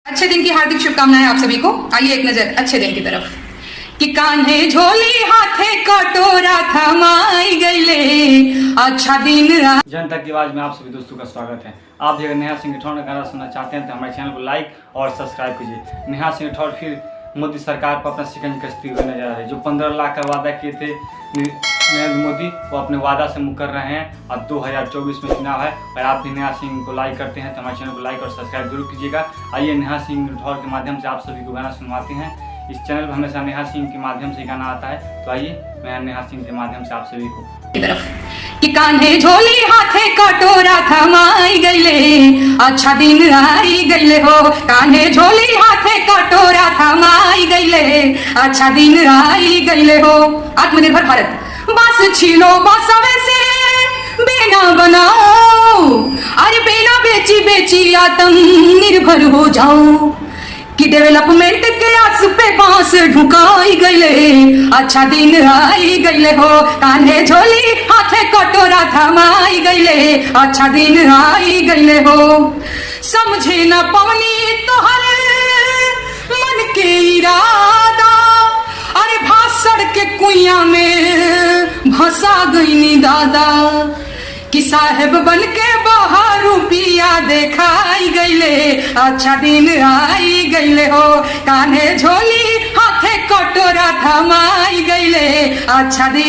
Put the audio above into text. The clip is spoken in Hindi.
अच्छे दिन की हार्दिक शुभकामनाएं आप सभी को। आइए एक नजर अच्छे दिन की तरफ। कि कान्हे झोली हाथे कटोरा थमाई गईले, अच्छा दिन रहा। जनता की आवाज में आप सभी दोस्तों का स्वागत है। आप भी अगर नेहा सिंह राठौर का गाना सुनना चाहते हैं तो हमारे चैनल को लाइक और सब्सक्राइब कीजिए। नेहा सिंह राठौर फिर मोदी सरकार पर अपना शिकंज कसते हुए नजर आ रहे हैं। जो 15 लाख का वादा किए थे नरेंद्र मोदी, वो अपने वादा से मुकर रहे हैं। अब 2024 में चुनाव है और आप भी नेहा सिंह को लाइक करते हैं तो हमारे चैनल को लाइक और सब्सक्राइब जरूर कीजिएगा। आइए नेहा सिंह राठौर के माध्यम से आप सभी को गाना सुनवाते हैं। इस चैनल पर हमेशा नेहा सिंह के माध्यम से गाना आता है, तो आइए मैं नेहा सिंह के माध्यम से आप सभी को कि कान्हे झोली हाथे कटोरा थमाई गईले, अच्छा दिन आई गईले हो। कान्हे झोली हाथे कटोरा थमाई गईले, अच्छा दिन आई गईले हो। आत्मनिर्भर भारत बस छीलो बसवे से बेना बनाओ, अरे बेना बेची बेची आत्मनिर्भर हो जाओ। कि डेवलपमेंट के आस पे बांस ढुकाई गईले, अच्छा दिन आई गईले हो। कान्हे झोली हाथे कटोरा थमाई गईले, अच्छा दिन आई गईले हो। समझे न पवनी तोहर मन के इरादा, अरे भाषण के कुइया में भसा गईनी दादा। कि साहेब बन के बाहर रुपिया देखाई गईले, अच्छा दिन आई गईले हो। कान्हे झोली हाथे कटोरा थमाई गईले, अच्छा दिन